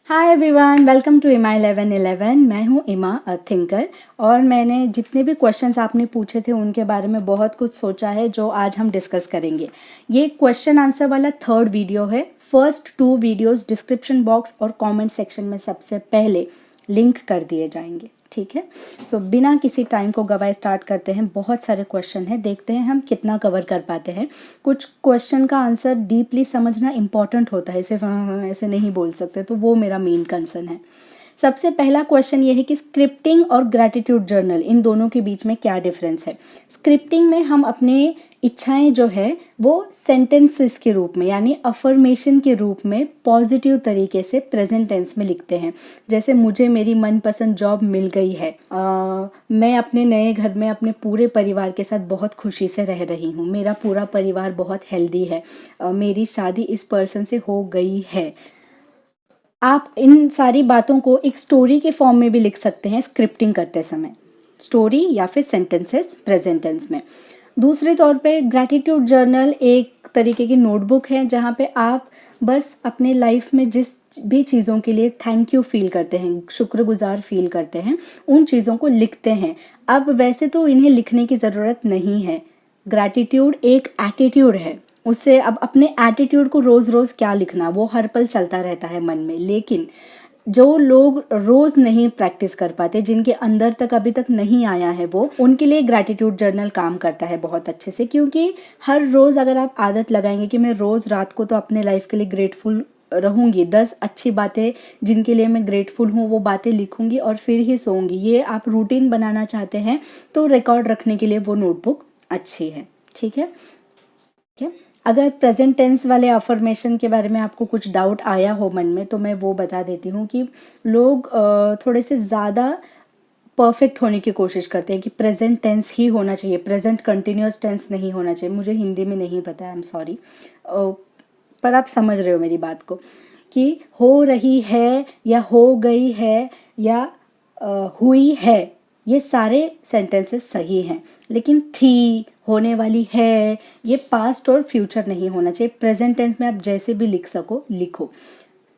Hi everyone, welcome to इमा 1111। मैं हूँ इमा अ थिंकर और मैंने जितने भी क्वेश्चंस आपने पूछे थे उनके बारे में बहुत कुछ सोचा है जो आज हम डिस्कस करेंगे। ये क्वेश्चन आंसर वाला थर्ड वीडियो है। First two videos description box और कमेंट सेक्शन में सबसे पहले लिंक कर दिए जाएंगे, ठीक है। सो बिना किसी टाइम को गवाए स्टार्ट करते हैं। बहुत सारे क्वेश्चन हैं, देखते हैं हम कितना कवर कर पाते हैं। कुछ क्वेश्चन का आंसर डीपली समझना इम्पॉर्टेंट होता है, सिर्फ ऐसे नहीं बोल सकते, तो वो मेरा मेन कंसर्न है। सबसे पहला क्वेश्चन ये है कि स्क्रिप्टिंग और ग्रैटिट्यूड जर्नल, इन दोनों के बीच में क्या डिफरेंस है। स्क्रिप्टिंग में हम अपने इच्छाएं जो है वो सेंटेंसेस के रूप में यानी अफर्मेशन के रूप में पॉजिटिव तरीके से प्रेजेंट टेंस में लिखते हैं। जैसे मुझे मेरी मनपसंद जॉब मिल गई है, मैं अपने नए घर में अपने पूरे परिवार के साथ बहुत खुशी से रह रही हूँ, मेरा पूरा परिवार बहुत हेल्दी है, मेरी शादी इस पर्सन से हो गई है। आप इन सारी बातों को एक स्टोरी के फॉर्म में भी लिख सकते हैं स्क्रिप्टिंग करते समय, स्टोरी या फिर सेंटेंसेस प्रेजेंट टेंस में। दूसरे तौर पे ग्रैटिट्यूड जर्नल एक तरीके की नोटबुक है जहाँ पे आप बस अपने लाइफ में जिस भी चीज़ों के लिए थैंक यू फील करते हैं, शुक्रगुजार फील करते हैं, उन चीज़ों को लिखते हैं। अब वैसे तो इन्हें लिखने की ज़रूरत नहीं है, ग्रैटिट्यूड एक एटीट्यूड है, उससे अब अपने एटीट्यूड को रोज़ रोज़ क्या लिखना, वो हर पल चलता रहता है मन में। लेकिन जो लोग रोज़ नहीं प्रैक्टिस कर पाते, जिनके अंदर तक अभी तक नहीं आया है वो, उनके लिए ग्रैटिट्यूड जर्नल काम करता है बहुत अच्छे से। क्योंकि हर रोज़ अगर आप आदत लगाएंगे कि मैं रोज़ रात को तो अपने लाइफ के लिए ग्रेटफुल रहूंगी, 10 अच्छी बातें जिनके लिए मैं ग्रेटफुल हूँ वो बातें लिखूंगी और फिर ही सोऊंगी, ये आप रूटीन बनाना चाहते हैं तो रिकॉर्ड रखने के लिए वो नोटबुक अच्छी है, ठीक है। ठीक है, अगर प्रेजेंट टेंस वाले अफर्मेशन के बारे में आपको कुछ डाउट आया हो मन में तो मैं वो बता देती हूँ कि लोग थोड़े से ज़्यादा परफेक्ट होने की कोशिश करते हैं कि प्रेजेंट टेंस ही होना चाहिए, प्रेजेंट कंटिन्यूस टेंस नहीं होना चाहिए। मुझे हिंदी में नहीं पता, आई एम सॉरी, पर आप समझ रहे हो मेरी बात को, कि हो रही है या हो गई है या हुई है, ये सारे सेंटेंसेस सही हैं। लेकिन थी, होने वाली है, ये पास्ट और फ्यूचर नहीं होना चाहिए। प्रेजेंट टेंस में आप जैसे भी लिख सको लिखो।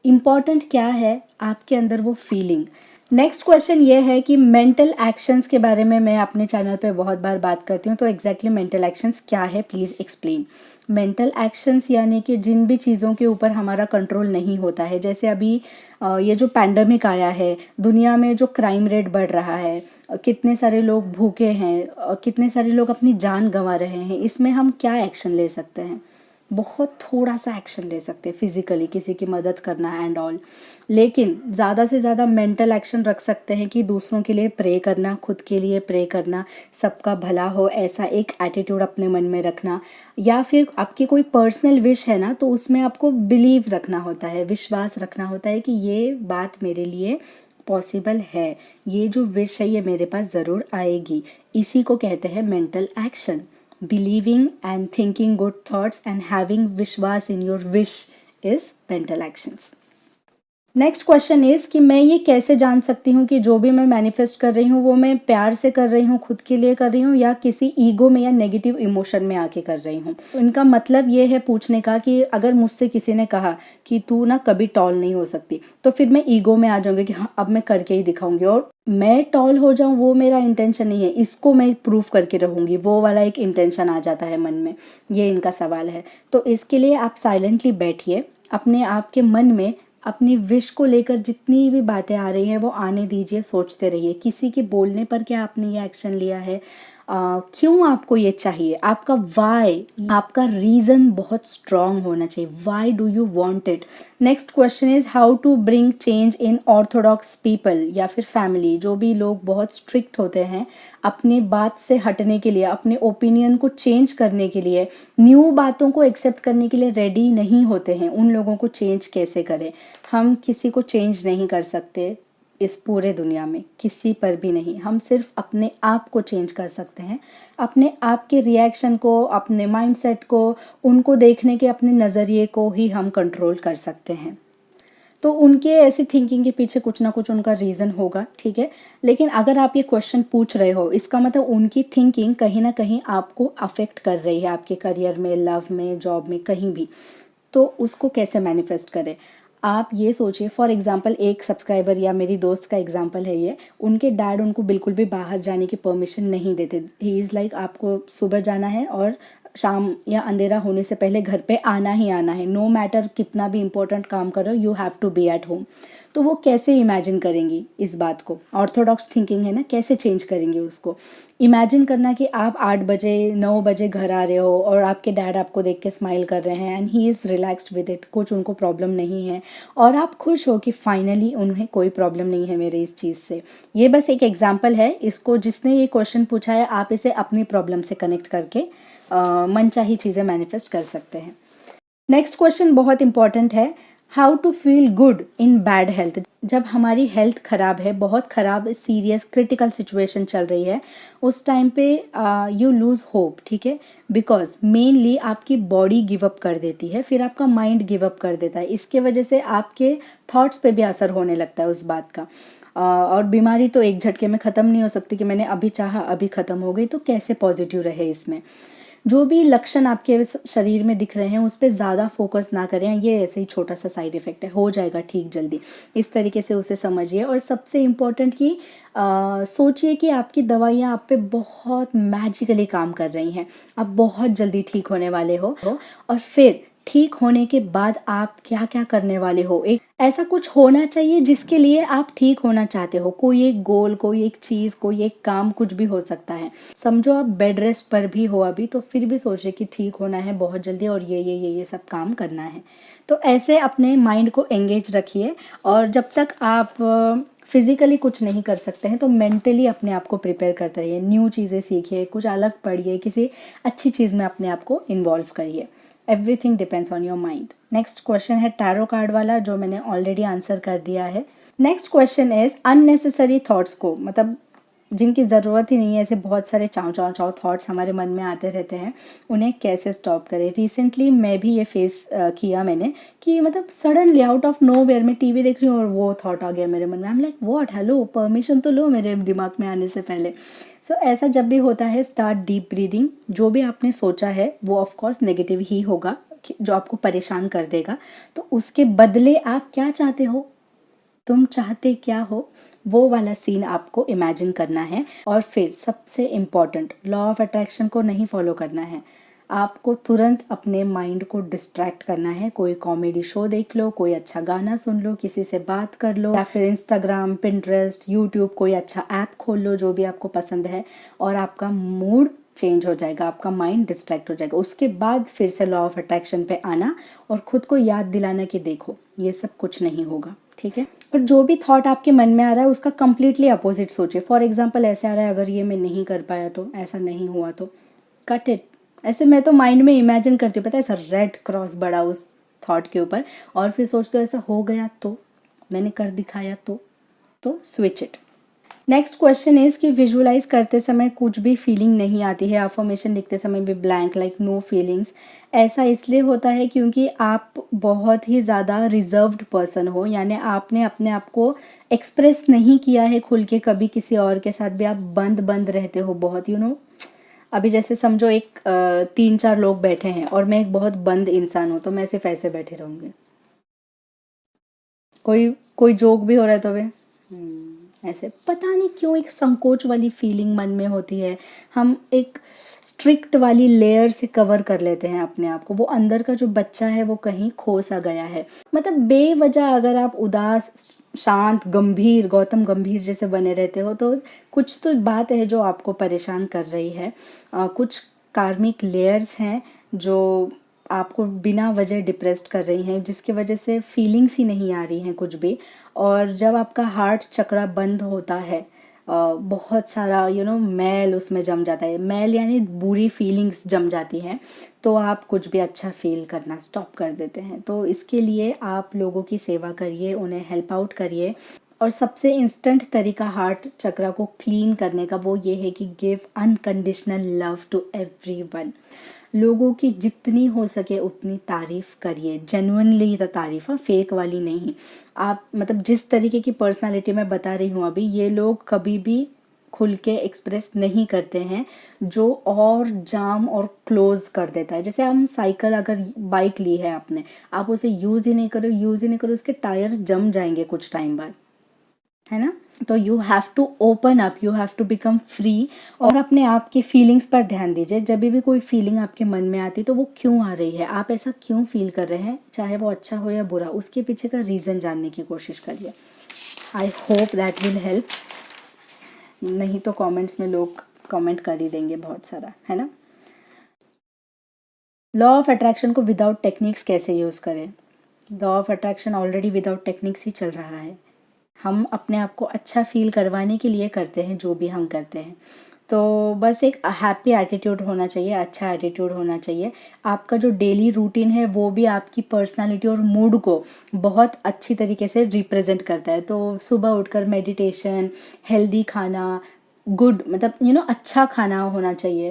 इम्पॉर्टेंट क्या है, आपके अंदर वो फीलिंग। नेक्स्ट क्वेश्चन ये है कि मेंटल एक्शंस के बारे में मैं अपने चैनल पे बहुत बार बात करती हूँ, तो एग्जैक्टली मेंटल एक्शंस क्या है, प्लीज़ एक्सप्लेन। मेंटल एक्शंस यानी कि जिन भी चीज़ों के ऊपर हमारा कंट्रोल नहीं होता है, जैसे अभी ये जो पैंडमिक आया है, दुनिया में जो क्राइम रेट बढ़ रहा है, कितने सारे लोग भूखे हैं, कितने सारे लोग अपनी जान गंवा रहे हैं, इसमें हम क्या एक्शन ले सकते हैं। बहुत थोड़ा सा एक्शन ले सकते हैं, फिजिकली किसी की मदद करना एंड ऑल। लेकिन ज़्यादा से ज़्यादा मेंटल एक्शन रख सकते हैं कि दूसरों के लिए प्रे करना, खुद के लिए प्रे करना, सबका भला हो ऐसा एक एटीट्यूड अपने मन में रखना। या फिर आपकी कोई पर्सनल विश है ना, तो उसमें आपको बिलीव रखना होता है, विश्वास रखना होता है कि ये बात मेरे लिए पॉसिबल है, ये जो विश है ये मेरे पास ज़रूर आएगी। इसी को कहते हैं mental action. Believing and thinking good thoughts and having vishwas in your wish is mental actions. Next question is कि मैं ये कैसे जान सकती हूँ कि जो भी मैं मैनिफेस्ट कर रही हूँ वो मैं प्यार से कर रही हूँ, खुद के लिए कर रही हूँ, या किसी ईगो में या नेगेटिव इमोशन में आके कर रही हूँ। इनका मतलब ये है पूछने का कि अगर मुझसे किसी ने कहा कि तू ना कभी टॉल नहीं हो सकती, तो फिर मैं ईगो में आ जाऊंगी कि हाँ अब मैं करके ही दिखाऊंगी, और मैं टॉल हो जाऊं वो मेरा इंटेंशन नहीं है, इसको मैं प्रूव करके रहूंगी, वो वाला एक इंटेंशन आ जाता है मन में। ये इनका सवाल है। तो इसके लिए आप साइलेंटली बैठिए, अपने आप के मन में अपनी विश को लेकर जितनी भी बातें आ रही हैं वो आने दीजिए, सोचते रहिए किसी के बोलने पर क्या आपने ये एक्शन लिया है, क्यों आपको ये चाहिए, आपका वाई, आपका रीज़न बहुत स्ट्रांग होना चाहिए। Why do you want it. Next question is how to bring change in orthodox people या फिर फैमिली। जो भी लोग बहुत स्ट्रिक्ट होते हैं, अपनी बात से हटने के लिए, अपने ओपिनियन को चेंज करने के लिए, न्यू बातों को एक्सेप्ट करने के लिए रेडी नहीं होते हैं, उन लोगों को चेंज कैसे करें। हम किसी को चेंज नहीं कर सकते इस पूरे दुनिया में, किसी पर भी नहीं। हम सिर्फ अपने आप को चेंज कर सकते हैं, अपने आप के रिएक्शन को, अपने माइंडसेट को, उनको देखने के अपने नज़रिए को ही हम कंट्रोल कर सकते हैं। तो उनके ऐसी थिंकिंग के पीछे कुछ ना कुछ उनका रीज़न होगा, ठीक है। लेकिन अगर आप ये क्वेश्चन पूछ रहे हो, इसका मतलब उनकी थिंकिंग कहीं ना कहीं आपको अफेक्ट कर रही है, आपके करियर में, लव में, जॉब में, कहीं भी। तो उसको कैसे मैनिफेस्ट करें। आप ये सोचिए, फॉर एग्जांपल एक सब्सक्राइबर या मेरी दोस्त का एग्जांपल है ये, उनके डैड उनको बिल्कुल भी बाहर जाने की परमिशन नहीं देते। ही इज़ लाइक आपको सुबह जाना है और शाम या अंधेरा होने से पहले घर पे आना ही आना है, नो मैटर कितना भी इम्पोर्टेंट काम करो, you have to be at home. तो वो कैसे इमेजिन करेंगी इस बात को? ऑर्थोडॉक्स थिंकिंग है ना, कैसे चेंज करेंगे उसको? इमेजिन करना कि आप 8 बजे 9 बजे घर आ रहे हो और आपके डैड आपको देख के स्माइल कर रहे हैं and he is relaxed with it, कुछ उनको प्रॉब्लम नहीं है और आप खुश हो कि फाइनली उन्हें कोई प्रॉब्लम नहीं है मेरे इस चीज़ से। ये बस एक एग्जांपल है, इसको जिसने ये क्वेश्चन पूछा है आप इसे अपनी प्रॉब्लम से कनेक्ट करके मनचाही चीज़ें मैनिफेस्ट कर सकते हैं। नेक्स्ट क्वेश्चन बहुत इंपॉर्टेंट है, how to feel good in bad health. जब हमारी हेल्थ खराब है, बहुत खराब सीरियस क्रिटिकल सिचुएशन चल रही है, उस टाइम पे यू लूज़ होप, ठीक है, बिकॉज मेनली आपकी बॉडी गिव अप कर देती है, फिर आपका माइंड गिव अप कर देता है, इसके वजह से आपके थॉट्स पे भी असर होने लगता है उस बात का। और बीमारी तो एक झटके में ख़त्म नहीं हो सकती कि मैंने अभी चाहा अभी ख़त्म हो गई, तो कैसे पॉजिटिव रहे इसमें। जो भी लक्षण आपके शरीर में दिख रहे हैं उस पर ज़्यादा फोकस ना करें, ये ऐसे ही छोटा सा साइड इफ़ेक्ट है, हो जाएगा ठीक जल्दी, इस तरीके से उसे समझिए। और सबसे इम्पोर्टेंट कि सोचिए कि आपकी दवाइयाँ आप पे बहुत मैजिकली काम कर रही हैं, आप बहुत जल्दी ठीक होने वाले हो और फिर ठीक होने के बाद आप क्या क्या करने वाले हो, एक ऐसा कुछ होना चाहिए जिसके लिए आप ठीक होना चाहते हो, कोई एक गोल, कोई एक चीज़, कोई एक काम, कुछ भी हो सकता है। समझो आप बेड रेस्ट पर भी हो अभी, तो फिर भी सोचिए कि ठीक होना है बहुत जल्दी और ये सब काम करना है। तो ऐसे अपने माइंड को एंगेज रखिए और जब तक आप फिजिकली कुछ नहीं कर सकते हैं तो मेंटली अपने आप को प्रिपेयर करते रहिए, न्यू चीज़ें सीखिए, कुछ अलग पढ़िए, किसी अच्छी चीज़ में अपने आप को इन्वॉल्व करिए। Everything depends on your mind. Next question है टैरो कार्ड वाला, जो मैंने ऑलरेडी आंसर कर दिया है। Next question is unnecessary thoughts को, मतलब जिनकी ज़रूरत ही नहीं है, ऐसे बहुत सारे चाव चाव चाव थॉट्स हमारे मन में आते रहते हैं, उन्हें कैसे स्टॉप करें। रिसेंटली मैं भी ये फेस किया मैंने कि मतलब suddenly out of nowhere मैं टीवी देख रही हूँ और वो थॉट आ गया मेरे मन में, I am like what, hello, permission तो लो मेरे दिमाग में आने से पहले। सो ऐसा जब भी होता है, स्टार्ट डीप ब्रीदिंग। जो भी आपने सोचा है वो ऑफकोर्स नेगेटिव ही होगा, जो आपको परेशान कर देगा, तो उसके बदले आप क्या चाहते हो, तुम चाहते क्या हो, वो वाला सीन आपको इमेजिन करना है। और फिर सबसे इम्पॉर्टेंट, लॉ ऑफ अट्रैक्शन को नहीं फॉलो करना है, आपको तुरंत अपने माइंड को डिस्ट्रैक्ट करना है। कोई कॉमेडी शो देख लो, कोई अच्छा गाना सुन लो, किसी से बात कर लो, या फिर इंस्टाग्राम, पिंटरेस्ट, यूट्यूब, कोई अच्छा ऐप खोल लो जो भी आपको पसंद है, और आपका मूड चेंज हो जाएगा, आपका माइंड डिस्ट्रैक्ट हो जाएगा। उसके बाद फिर से लॉ ऑफ अट्रैक्शन पे आना और खुद को याद दिलाना कि देखो ये सब कुछ नहीं होगा, ठीक है। और जो भी थॉट आपके मन में आ रहा है उसका कंप्लीटली अपोजिट सोचिए। फॉर एग्जांपल ऐसे आ रहा है, अगर ये मैं नहीं कर पाया तो, ऐसा नहीं हुआ तो, कट इट। ऐसे मैं तो माइंड में इमेजिन करती हूँ, पता है, ऐसा रेड क्रॉस बड़ा उस थॉट के ऊपर, और फिर सोचते हो ऐसा हो गया तो, मैंने कर दिखाया तो switch it. Next question is कि विजुअलाइज करते समय कुछ भी फीलिंग नहीं आती है, अफर्मेशन लिखते समय भी ब्लैंक, लाइक नो फीलिंग्स। ऐसा इसलिए होता है क्योंकि आप बहुत ही ज़्यादा रिजर्व्ड पर्सन हो, यानी आपने अपने आप को एक्सप्रेस नहीं किया है खुल के कभी किसी और के साथ भी, आप बंद बंद रहते हो बहुत, यू नो। अभी जैसे समझो एक 3-4 लोग बैठे हैं और मैं एक बहुत बंद इंसान हूँ, तो मैं सिर्फ ऐसे बैठे रहूँगी, कोई कोई जोक भी हो रहा है तो वे ऐसे, पता नहीं क्यों एक संकोच वाली फीलिंग मन में होती है। हम एक स्ट्रिक्ट वाली लेयर से कवर कर लेते हैं अपने आप को, वो अंदर का जो बच्चा है वो कहीं खो सा गया है। मतलब बेवजह अगर आप उदास, शांत, गंभीर, गौतम गंभीर जैसे बने रहते हो, तो कुछ तो बात है जो आपको परेशान कर रही है। कुछ कार्मिक लेयर्स हैं जो आपको बिना वजह डिप्रेस्ड कर रही हैं, जिसकी वजह से फीलिंग्स ही नहीं आ रही हैं कुछ भी। और जब आपका हार्ट चक्रा बंद होता है, बहुत सारा मैल उसमें जम जाता है, मैल यानी बुरी फीलिंग्स जम जाती हैं, तो आप कुछ भी अच्छा फील करना स्टॉप कर देते हैं। तो इसके लिए आप लोगों की सेवा करिए, उन्हें हेल्प आउट करिए। और सबसे इंस्टेंट तरीका हार्ट चक्रा को क्लीन करने का वो ये है कि give unconditional love to everyone. लोगों की जितनी हो सके उतनी तारीफ़ करिए, जेन्युइनली तारीफ़, फेक वाली नहीं। आप मतलब जिस तरीके की पर्सनालिटी मैं बता रही हूँ अभी, ये लोग कभी भी खुल के एक्सप्रेस नहीं करते हैं, जो और जाम और क्लोज कर देता है। जैसे हम साइकिल, अगर बाइक ली है आपने, आप उसे यूज़ ही नहीं करो, उसके टायर जम जाएंगे कुछ टाइम बाद, है ना। तो you have to open up, you have to become free, और अपने आप की फीलिंग्स पर ध्यान दीजिए। जब भी कोई फीलिंग आपके मन में आती तो वो क्यों आ रही है, आप ऐसा क्यों फील कर रहे हैं, चाहे वो अच्छा हो या बुरा, उसके पीछे का रीज़न जानने की कोशिश करिए। I hope that will help. नहीं तो कमेंट्स में लोग कमेंट कर ही देंगे बहुत सारा, है ना। लॉ ऑफ अट्रैक्शन को विदाउट टेक्निक्स कैसे यूज़ करें। Law of attraction already without techniques ही चल रहा है। हम अपने आप को अच्छा फील करवाने के लिए करते हैं जो भी हम करते हैं। तो बस एक हैप्पी एटीट्यूड होना चाहिए, अच्छा एटीट्यूड होना चाहिए। आपका जो डेली रूटीन है वो भी आपकी पर्सनालिटी और मूड को बहुत अच्छी तरीके से रिप्रेजेंट करता है। तो सुबह उठकर मेडिटेशन, हेल्दी खाना, गुड मतलब अच्छा खाना होना चाहिए,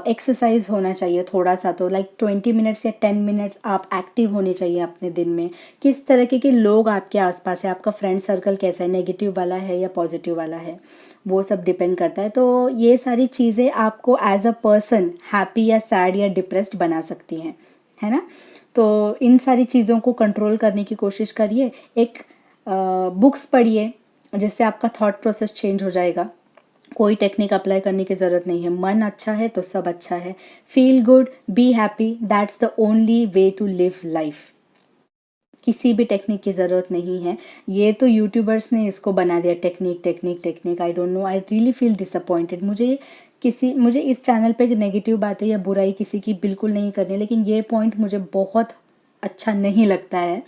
एक्सरसाइज होना चाहिए थोड़ा सा, तो लाइक 20 मिनट्स या 10 मिनट्स आप एक्टिव होने चाहिए अपने दिन में। किस तरीके के लोग आपके आसपास है, आपका फ्रेंड सर्कल कैसा है, नेगेटिव वाला है या पॉजिटिव वाला है, वो सब डिपेंड करता है। तो ये सारी चीज़ें आपको एज अ पर्सन हैप्पी या सैड या डिप्रेस्ड बना सकती हैं, है ना। तो इन सारी चीज़ों को कंट्रोल करने की कोशिश करिए। एक बुक्स पढ़िए, जिससे आपका थॉट प्रोसेस चेंज हो जाएगा। कोई टेक्निक अप्लाई करने की ज़रूरत नहीं है, मन अच्छा है तो सब अच्छा है। Feel good, be happy, that's the only way to live life. किसी भी टेक्निक की ज़रूरत नहीं है। ये तो यूट्यूबर्स ने इसको बना दिया, technique technique technique. I don't know, I really feel disappointed. मुझे इस चैनल पे नेगेटिव बातें या बुराई किसी की बिल्कुल नहीं करनी, लेकिन ये पॉइंट मुझे बहुत अच्छा नहीं लगता है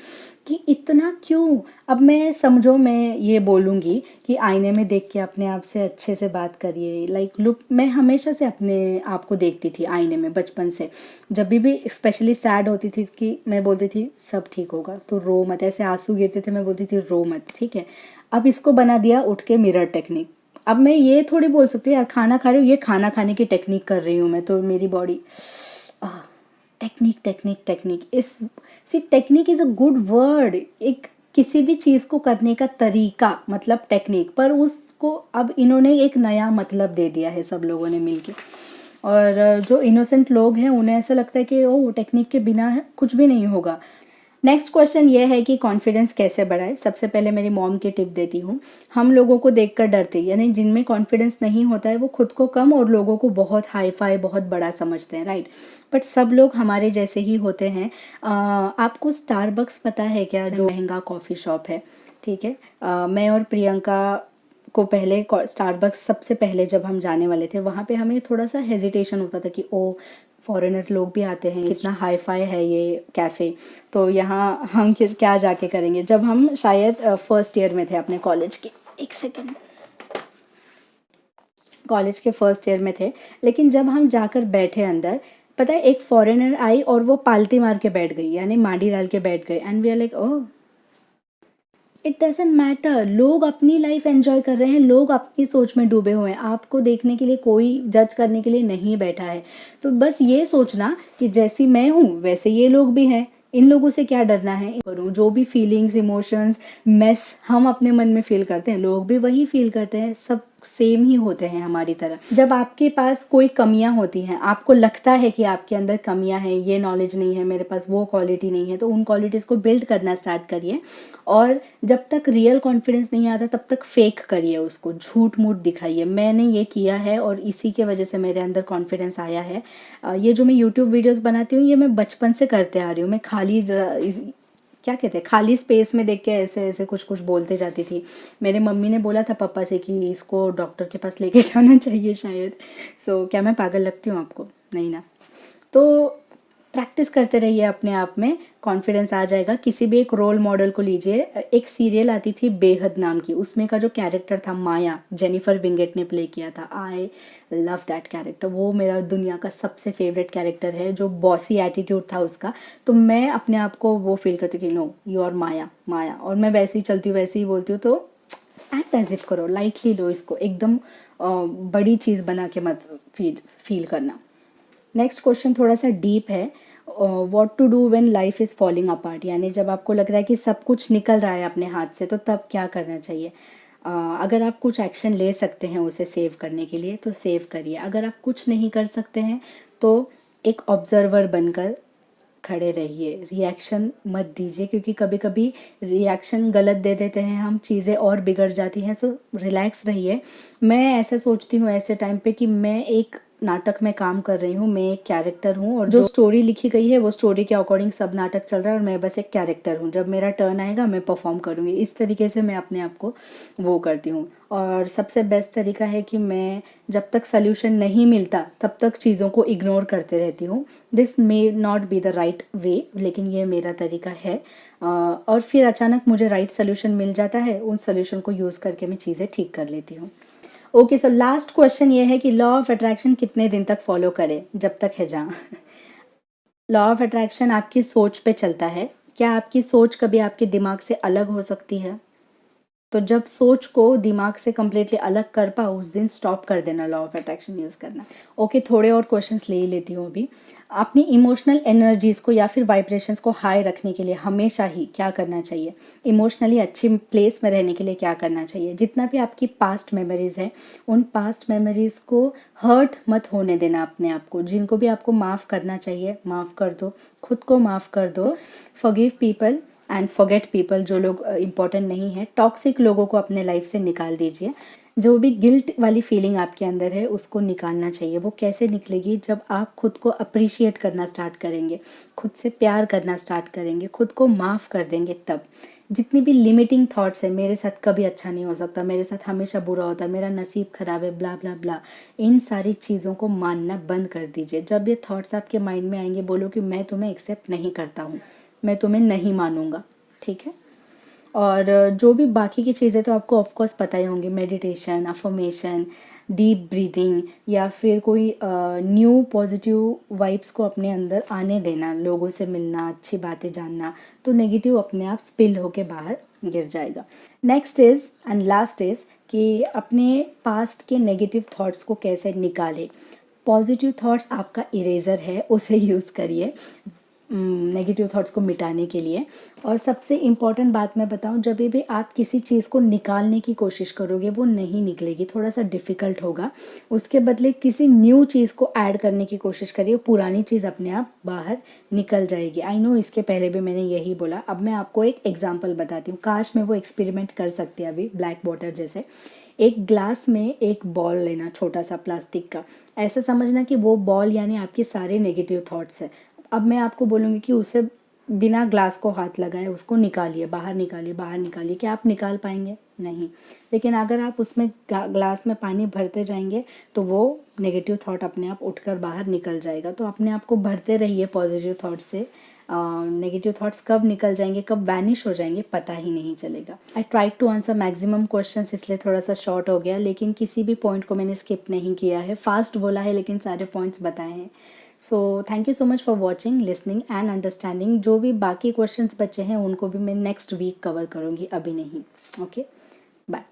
कि इतना क्यों। अब मैं समझो, मैं ये बोलूँगी कि आईने में देख के अपने आप से अच्छे से बात करिए, लाइक लुक। मैं हमेशा से अपने आप को देखती थी आईने में, बचपन से। जब भी स्पेशली सैड होती थी कि मैं बोलती थी सब ठीक होगा, तो रो मत, ऐसे आंसू गिरते थे मैं बोलती थी रो मत, ठीक है। अब इसको बना दिया उठ के मिरर टेक्निक। अब मैं ये थोड़ी बोल सकती हूँ यार खाना खा रही हूँ, ये खाना खाने की टेक्निक कर रही हूँ मैं, तो मेरी बॉडी टेक्निक टेक्निक टेक्निक इस सी technique is a good word. एक किसी भी चीज़ को करने का तरीका मतलब टेक्निक, पर उसको अब इन्होंने एक नया मतलब दे दिया है सब लोगों ने मिलके। और जो इनोसेंट लोग हैं उन्हें ऐसा लगता है कि ओ टेक्निक के बिना है कुछ भी नहीं होगा। नेक्स्ट क्वेश्चन ये है कि कॉन्फिडेंस कैसे बढ़ाए। सबसे पहले मेरी मॉम की टिप देती हूँ। हम लोगों को देखकर डरते, यानी जिनमें कॉन्फिडेंस नहीं होता है वो खुद को कम और लोगों को बहुत हाई फाई, बहुत बड़ा समझते हैं, राइट। बट सब लोग हमारे जैसे ही होते हैं। आपको स्टारबक्स पता है क्या, जो महंगा कॉफ़ी शॉप है, ठीक है। मैं और प्रियंका को पहले स्टारबक्स सबसे पहले जब हम जाने वाले थे वहाँ पे हमें थोड़ा सा हेजिटेशन होता था कि ओ फॉरेनर लोग भी आते हैं, कितना हाई फाई है ये कैफ़े, तो यहाँ हम क्या जाके करेंगे। जब हम शायद फर्स्ट ईयर में थे अपने कॉलेज के, एक सेकेंड, कॉलेज के फर्स्ट ईयर में थे। लेकिन जब हम जाकर बैठे अंदर, पता है एक फॉरेनर आई और वो पालती मार के बैठ गई, यानी मांडी डाल के बैठ गई। And we are like oh, it doesn't matter. लोग अपनी लाइफ एंजॉय कर रहे हैं, लोग अपनी सोच में डूबे हुए हैं। आपको देखने के लिए कोई जज करने के लिए नहीं बैठा है। तो बस ये सोचना कि जैसी मैं हूँ वैसे ये लोग भी हैं, इन लोगों से क्या डरना है। करूँ जो भी फीलिंग्स, इमोशंस, मेस हम अपने मन में फील करते हैं, लोग भी वही फील करते हैं। सब सेम ही होते हैं हमारी तरह। जब आपके पास कोई कमियां होती हैं, आपको लगता है कि आपके अंदर कमियां हैं, ये नॉलेज नहीं है मेरे पास, वो क्वालिटी नहीं है, तो उन क्वालिटीज़ को बिल्ड करना स्टार्ट करिए। और जब तक रियल कॉन्फिडेंस नहीं आता तब तक फेक करिए, उसको झूठ मूठ दिखाइए। मैंने ये किया है और इसी के वजह से मेरे अंदर कॉन्फिडेंस आया है। ये जो मैं यूट्यूब वीडियोस बनाती हूँ ये मैं बचपन से करते आ रही हूँ। मैं क्या कहते हैं, खाली स्पेस में देख के ऐसे ऐसे कुछ कुछ बोलते जाती थी। मेरे मम्मी ने बोला था पापा से कि इसको डॉक्टर के पास लेके जाना चाहिए शायद। क्या मैं पागल लगती हूँ आपको? नहीं ना। तो प्रैक्टिस करते रहिए, अपने आप में कॉन्फिडेंस आ जाएगा। किसी भी एक रोल मॉडल को लीजिए। एक सीरियल आती थी बेहद नाम की, उसमें का जो कैरेक्टर था माया, जेनिफर विंगेट ने प्ले किया था। I love that character. वो मेरा दुनिया का सबसे फेवरेट कैरेक्टर है, जो बॉसी एटीट्यूड था उसका। तो मैं अपने आप को वो फील करती हूँ कि नो यू आर माया, माया। और मैं वैसे ही चलती हूँ, वैसे ही बोलती हूँ। तो एक्ट एज इफ करो, लाइटली लो इसको, एकदम बड़ी चीज़ बना के मत फील करना। नेक्स्ट क्वेश्चन थोड़ा सा डीप है। What to do when life is falling apart, यानी जब आपको लग रहा है कि सब कुछ निकल रहा है अपने हाथ से, तो तब क्या करना चाहिए। अगर आप कुछ एक्शन ले सकते हैं उसे सेव करने के लिए तो सेव करिए, अगर आप कुछ नहीं कर सकते हैं तो एक ऑब्जर्वर बनकर खड़े रहिए, रिएक्शन मत दीजिए, क्योंकि कभी कभी रिएक्शन गलत दे देते हैं हम, चीज़ें और बिगड़ जाती हैं। सो रिलैक्स रहिए। मैं ऐसा सोचती हूँ ऐसे टाइम पे कि मैं एक नाटक में काम कर रही हूँ, मैं एक कैरेक्टर हूँ और जो स्टोरी लिखी गई है वो स्टोरी के अकॉर्डिंग सब नाटक चल रहा है और मैं बस एक कैरेक्टर हूँ। जब मेरा टर्न आएगा मैं परफॉर्म करूँगी। इस तरीके से मैं अपने आप को वो करती हूँ। और सबसे बेस्ट तरीका है कि मैं जब तक सल्यूशन नहीं मिलता तब तक चीज़ों को इग्नोर करते रहती हूँ। This may not be the right way, लेकिन ये मेरा तरीका है। और फिर अचानक मुझे राइट सल्यूशन मिल जाता है, उन सल्यूशन को यूज़ करके मैं चीज़ें ठीक कर लेती हूँ। ओके, सो लास्ट क्वेश्चन ये है कि लॉ ऑफ अट्रैक्शन कितने दिन तक फॉलो करें? जब तक है जहाँ। लॉ ऑफ अट्रैक्शन आपकी सोच पे चलता है। क्या आपकी सोच कभी आपके दिमाग से अलग हो सकती है? तो जब सोच को दिमाग से कम्प्लीटली अलग कर पाओ उस दिन स्टॉप कर देना लॉ ऑफ अट्रैक्शन यूज़ करना। ओके, थोड़े और क्वेश्चंस ले ही लेती हूँ अभी। अपनी इमोशनल एनर्जीज़ को या फिर वाइब्रेशंस को हाई रखने के लिए हमेशा ही क्या करना चाहिए? इमोशनली अच्छी प्लेस में रहने के लिए क्या करना चाहिए? जितना भी आपकी पास्ट मेमोरीज़ है उन पास्ट मेमोरीज़ को हर्ट मत होने देना अपने आप को। जिनको भी आपको माफ़ करना चाहिए माफ़ कर दो, खुद को माफ़ कर दो। Forgive people and forget people, जो लोग इम्पोर्टेंट नहीं है। टॉक्सिक लोगों को अपने लाइफ से निकाल दीजिए। जो भी गिल्ट वाली फीलिंग आपके अंदर है उसको निकालना चाहिए। वो कैसे निकलेगी? जब आप खुद को अप्रिशिएट करना स्टार्ट करेंगे, खुद से प्यार करना स्टार्ट करेंगे, खुद को माफ़ कर देंगे तब। जितनी भी लिमिटिंग थॉट्स है, मेरे साथ कभी अच्छा नहीं हो सकता, मेरे साथ हमेशा बुरा होता है, मेरा नसीब खराब है, ब्ला ब्ला ब्ला, इन सारी चीज़ों को मानना बंद कर दीजिए। जब ये थॉट्स आपके माइंड में आएंगे बोलो कि मैं तुम्हें एक्सेप्ट नहीं करता हूँ, मैं तुम्हें नहीं मानूंगा, ठीक है। और जो भी बाकी की चीज़ें तो आपको ऑफ कोर्स पता ही होंगी, मेडिटेशन, अफर्मेशन, डीप ब्रीदिंग, या फिर कोई न्यू पॉजिटिव वाइब्स को अपने अंदर आने देना, लोगों से मिलना, अच्छी बातें जानना, तो नेगेटिव अपने आप स्पिल होके बाहर गिर जाएगा। Next is and last is कि अपने पास्ट के नेगेटिव थॉट्स को कैसे निकालें। पॉजिटिव थॉट्स आपका इरेज़र है, उसे यूज़ करिए नेगेटिव थॉट्स को मिटाने के लिए। और सबसे इम्पॉर्टेंट बात मैं बताऊं, जब भी आप किसी चीज़ को निकालने की कोशिश करोगे वो नहीं निकलेगी, थोड़ा सा डिफ़िकल्ट होगा। उसके बदले किसी न्यू चीज़ को ऐड करने की कोशिश करिए, पुरानी चीज़ अपने आप बाहर निकल जाएगी। आई नो इसके पहले भी मैंने यही बोला। अब मैं आपको एक एग्जाम्पल बताती हूँ, काश मैं वो एक्सपेरिमेंट कर सकती है अभी ब्लैक वाटर जैसे। एक ग्लास में एक बॉल लेना, छोटा सा प्लास्टिक का, ऐसा समझना कि वो बॉल यानी आपके सारे नेगेटिव थॉट्स है। अब मैं आपको बोलूँगी कि उसे बिना ग्लास को हाथ लगाए उसको निकालिए, बाहर निकालिए, बाहर निकालिए। क्या आप निकाल पाएंगे? नहीं। लेकिन अगर आप उसमें ग्लास में पानी भरते जाएंगे तो वो नेगेटिव थॉट अपने आप उठकर बाहर निकल जाएगा। तो अपने आप को भरते रहिए पॉजिटिव थॉट से। नेगेटिव थॉट्स कब निकल जाएंगे, कब वैनिश हो जाएंगे, पता ही नहीं चलेगा। I try to answer maximum questions, इसलिए थोड़ा सा शॉर्ट हो गया, लेकिन किसी भी पॉइंट को मैंने स्किप नहीं किया है। फास्ट बोला है लेकिन सारे पॉइंट्स बताए हैं। So thank you so much for watching, listening and understanding. जो भी बाकी क्वेश्चंस बचे हैं उनको भी मैं नेक्स्ट वीक कवर करूँगी, अभी नहीं। Okay, bye.